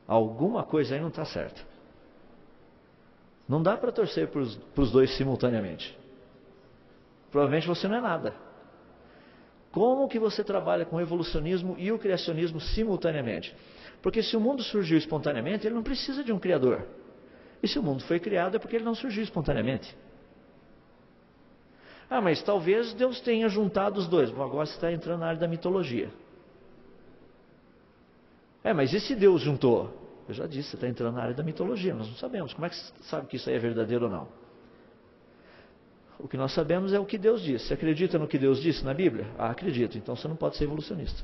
Alguma coisa aí não está certa. Não dá para torcer para os dois simultaneamente. Provavelmente você não é nada. Como que você trabalha com o evolucionismo e o criacionismo simultaneamente? Porque se o mundo surgiu espontaneamente, ele não precisa de um criador. E se o mundo foi criado, é porque ele não surgiu espontaneamente. Ah, mas talvez Deus tenha juntado os dois. Bom, agora você está entrando na área da mitologia. Mas e se Deus juntou? Eu já disse, você está entrando na área da mitologia. Nós não sabemos. Como é que você sabe que isso aí é verdadeiro ou não? O que nós sabemos é o que Deus disse. Você acredita no que Deus disse na Bíblia? Ah, acredito. Então você não pode ser evolucionista.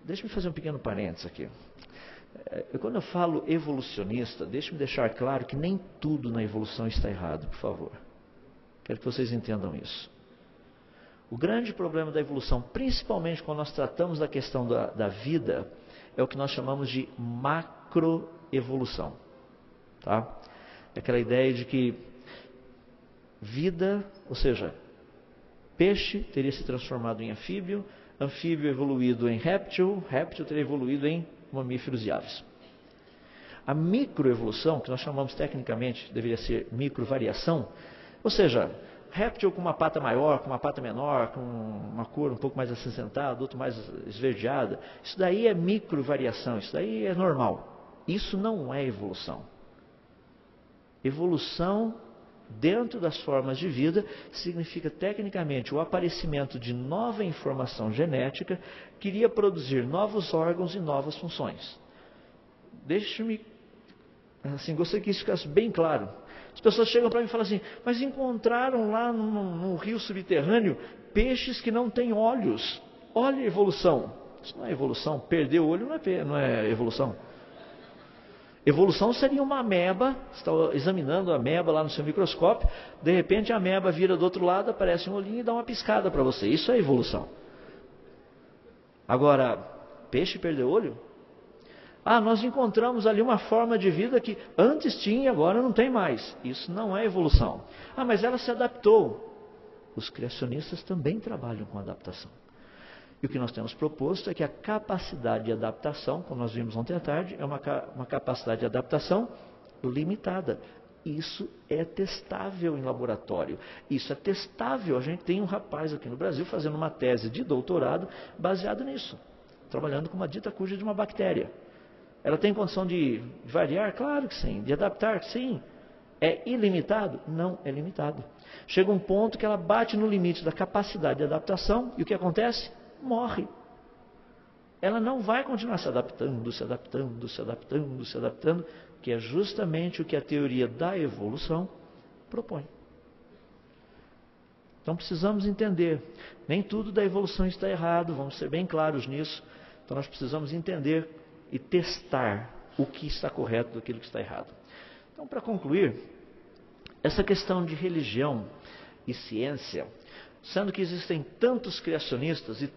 Deixa-me fazer um pequeno parênteses aqui. Quando eu falo evolucionista, deixe-me deixar claro que nem tudo na evolução está errado, por favor. Quero que vocês entendam isso. O grande problema da evolução, principalmente quando nós tratamos da questão da vida, é o que nós chamamos de macroevolução. Tá? É aquela ideia de que vida, ou seja, peixe teria se transformado em anfíbio, anfíbio evoluído em réptil, réptil teria evoluído em mamíferos e aves. A microevolução, que nós chamamos tecnicamente, deveria ser microvariação, ou seja, réptil com uma pata maior, com uma pata menor, com uma cor um pouco mais acinzentada, outro mais esverdeada, isso daí é microvariação, isso daí é normal. Isso não é evolução. Evolução dentro das formas de vida significa tecnicamente o aparecimento de nova informação genética que iria produzir novos órgãos e novas funções. Deixe-me, assim, gostaria que isso ficasse bem claro. As pessoas chegam para mim e falam assim, mas encontraram lá no rio subterrâneo peixes que não têm olhos. Olha a evolução. Isso não é evolução. Perder o olho não é evolução. Evolução seria uma ameba, você está examinando a ameba lá no seu microscópio, de repente a ameba vira do outro lado, aparece um olhinho e dá uma piscada para você. Isso é evolução. Agora, peixe perder olho? Ah, nós encontramos ali uma forma de vida que antes tinha e agora não tem mais. Isso não é evolução. Ah, mas ela se adaptou. Os criacionistas também trabalham com adaptação. E o que nós temos proposto é que a capacidade de adaptação, como nós vimos ontem à tarde, é uma capacidade de adaptação limitada. Isso é testável em laboratório. Isso é testável. A gente tem um rapaz aqui no Brasil fazendo uma tese de doutorado baseado nisso. Trabalhando com uma dita cuja de uma bactéria. Ela tem condição de variar? Claro que sim. De adaptar? Sim. É ilimitado? Não é limitado. Chega um ponto que ela bate no limite da capacidade de adaptação e o que acontece? Morre. Ela não vai continuar se adaptando, se adaptando, se adaptando, se adaptando, que é justamente o que a teoria da evolução propõe. Então precisamos entender, nem tudo da evolução está errado, vamos ser bem claros nisso. Então nós precisamos entender e testar o que está correto daquilo que está errado. Então, para concluir, essa questão de religião e ciência, sendo que existem tantos criacionistas e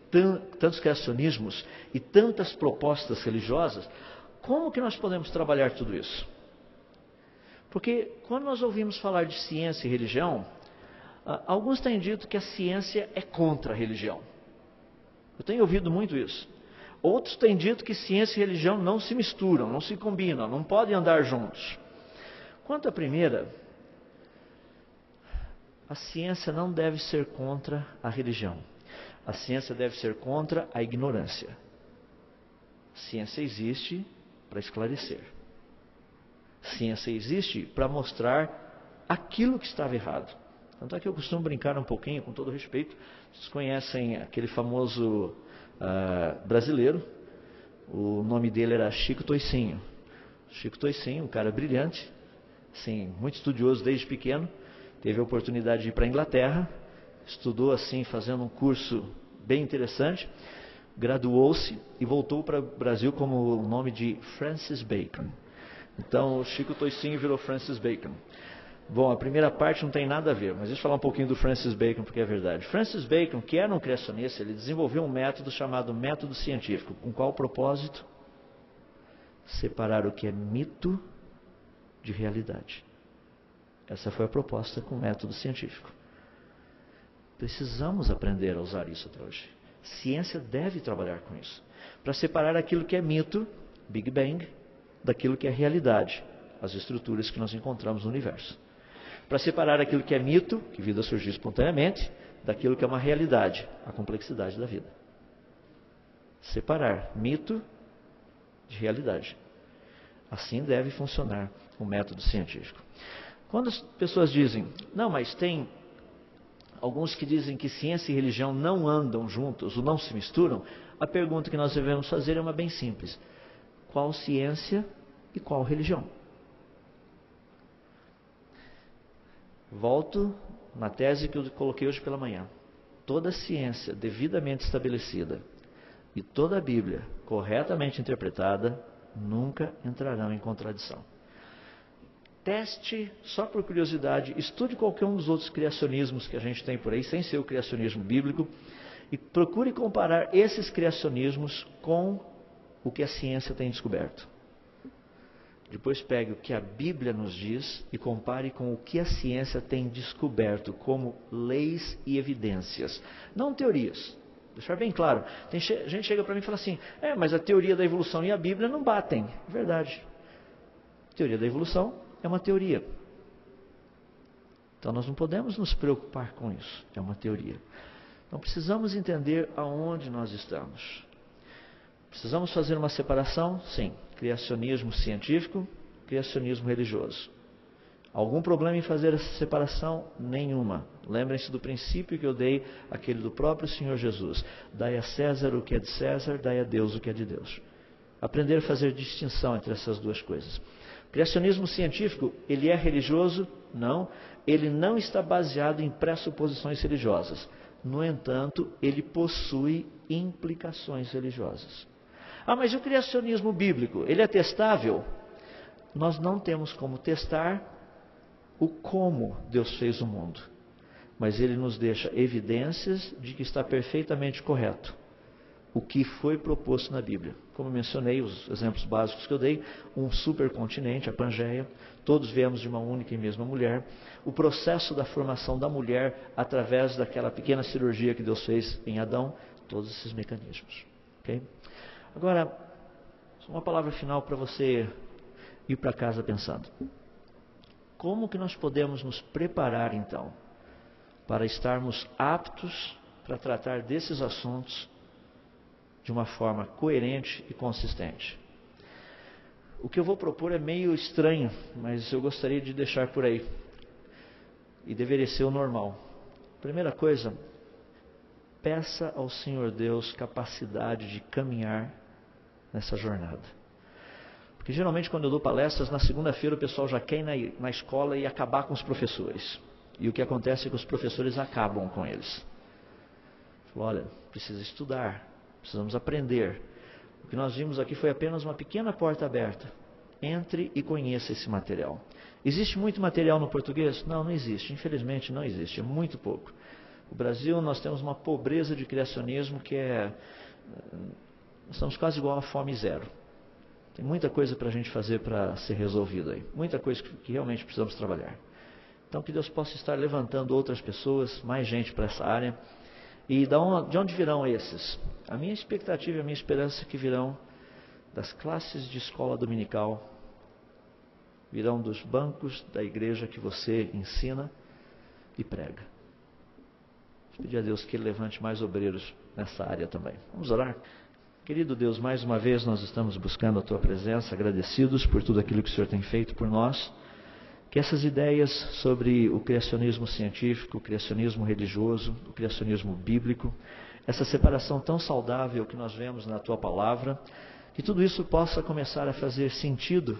tantos criacionismos e tantas propostas religiosas, como que nós podemos trabalhar tudo isso? Porque quando nós ouvimos falar de ciência e religião, alguns têm dito que a ciência é contra a religião. Eu tenho ouvido muito isso. Outros têm dito que ciência e religião não se misturam, não se combinam, não podem andar juntos. Quanto à primeira, a ciência não deve ser contra a religião. A ciência deve ser contra a ignorância. A ciência existe para esclarecer. A ciência existe para mostrar aquilo que estava errado. Tanto é que eu costumo brincar um pouquinho, com todo respeito. Vocês conhecem aquele famoso brasileiro. O nome dele era Chico Toicinho. Chico Toicinho, um cara brilhante, assim, muito estudioso desde pequeno. Teve a oportunidade de ir para a Inglaterra, estudou assim, fazendo um curso bem interessante, graduou-se e voltou para o Brasil como o nome de Francis Bacon. Então, o Chico Toicinho virou Francis Bacon. Bom, a primeira parte não tem nada a ver, mas deixa eu falar um pouquinho do Francis Bacon, porque é verdade. Francis Bacon, que era um criacionista, ele desenvolveu um método chamado método científico. Com qual propósito? Separar o que é mito de realidade. Essa foi a proposta com o método científico. Precisamos aprender a usar isso até hoje. Ciência deve trabalhar com isso. Para separar aquilo que é mito, Big Bang, daquilo que é realidade, as estruturas que nós encontramos no universo. Para separar aquilo que é mito, que vida surgiu espontaneamente, daquilo que é uma realidade, a complexidade da vida. Separar mito de realidade. Assim deve funcionar o método científico. Quando as pessoas dizem, não, mas tem alguns que dizem que ciência e religião não andam juntos, ou não se misturam, a pergunta que nós devemos fazer é uma bem simples. Qual ciência e qual religião? Volto na tese que eu coloquei hoje pela manhã. Toda ciência devidamente estabelecida e toda a Bíblia corretamente interpretada nunca entrarão em contradição. Teste, só por curiosidade, estude qualquer um dos outros criacionismos que a gente tem por aí, sem ser o criacionismo bíblico, e procure comparar esses criacionismos com o que a ciência tem descoberto. Depois pegue o que a Bíblia nos diz e compare com o que a ciência tem descoberto como leis e evidências, não teorias. Deixar bem claro, tem gente chega para mim e fala assim, mas a teoria da evolução e a Bíblia não batem. É verdade. A teoria da evolução é uma teoria. Então nós não podemos nos preocupar com isso. É uma teoria. Então precisamos entender aonde nós estamos. Precisamos fazer uma separação? Sim. Criacionismo científico, criacionismo religioso. Algum problema em fazer essa separação? Nenhuma. Lembrem-se do princípio que eu dei, aquele do próprio Senhor Jesus. Dai a César o que é de César, dai a Deus o que é de Deus. Aprender a fazer distinção entre essas duas coisas. O criacionismo científico, ele é religioso? Não. Ele não está baseado em pressuposições religiosas. No entanto, ele possui implicações religiosas. Mas e o criacionismo bíblico? Ele é testável? Nós não temos como testar o como Deus fez o mundo. Mas ele nos deixa evidências de que está perfeitamente correto o que foi proposto na Bíblia. Como eu mencionei, os exemplos básicos que eu dei, um supercontinente, a Pangeia, todos viemos de uma única e mesma mulher, o processo da formação da mulher através daquela pequena cirurgia que Deus fez em Adão, todos esses mecanismos. Okay? Agora, uma palavra final para você ir para casa pensando. Como que nós podemos nos preparar, então, para estarmos aptos para tratar desses assuntos de uma forma coerente e consistente? O que eu vou propor é meio estranho, mas eu gostaria de deixar por aí. E deveria ser o normal. Primeira coisa, peça ao Senhor Deus capacidade de caminhar nessa jornada. Porque geralmente quando eu dou palestras, na segunda-feira o pessoal já quer ir na escola e acabar com os professores. E o que acontece é que os professores acabam com eles. Falou, olha, precisa estudar, precisamos aprender. O que nós vimos aqui foi apenas uma pequena porta aberta. Entre e conheça esse material. Existe muito material no português? Não, não existe. Infelizmente não existe, é muito pouco. No Brasil nós temos uma pobreza de criacionismo que nós estamos quase igual a fome zero. Tem muita coisa para a gente fazer para ser resolvido aí. Muita coisa que realmente precisamos trabalhar. Então que Deus possa estar levantando outras pessoas, mais gente para essa área. E de onde virão esses? A minha expectativa e a minha esperança é que virão das classes de escola dominical, virão dos bancos da igreja que você ensina e prega. Vou pedir a Deus que Ele levante mais obreiros nessa área também. Vamos orar? Querido Deus, mais uma vez nós estamos buscando a Tua presença, agradecidos por tudo aquilo que o Senhor tem feito por nós. Que essas ideias sobre o criacionismo científico, o criacionismo religioso, o criacionismo bíblico, essa separação tão saudável que nós vemos na Tua palavra, que tudo isso possa começar a fazer sentido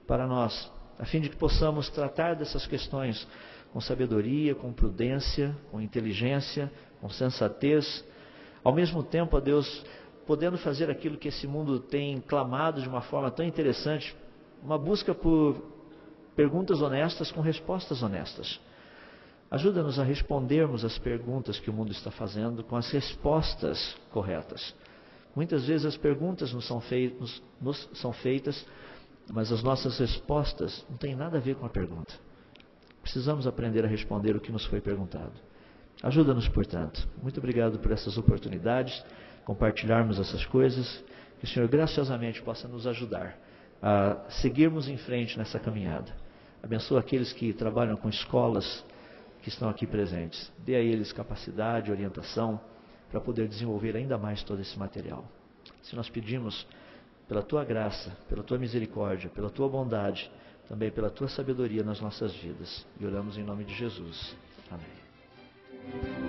para nós, a fim de que possamos tratar dessas questões com sabedoria, com prudência, com inteligência, com sensatez, ao mesmo tempo, ó Deus, podendo fazer aquilo que esse mundo tem clamado de uma forma tão interessante, uma busca por perguntas honestas com respostas honestas. Ajuda-nos a respondermos as perguntas que o mundo está fazendo com as respostas corretas. Muitas vezes as perguntas nos são feitas, mas as nossas respostas não têm nada a ver com a pergunta. Precisamos aprender a responder o que nos foi perguntado. Ajuda-nos, portanto. Muito obrigado por essas oportunidades, compartilharmos essas coisas, que o Senhor graciosamente possa nos ajudar a seguirmos em frente nessa caminhada. Abençoa aqueles que trabalham com escolas que estão aqui presentes. Dê a eles capacidade, orientação, para poder desenvolver ainda mais todo esse material. Se nós pedimos pela Tua graça, pela Tua misericórdia, pela Tua bondade, também pela Tua sabedoria nas nossas vidas. E oramos em nome de Jesus. Amém.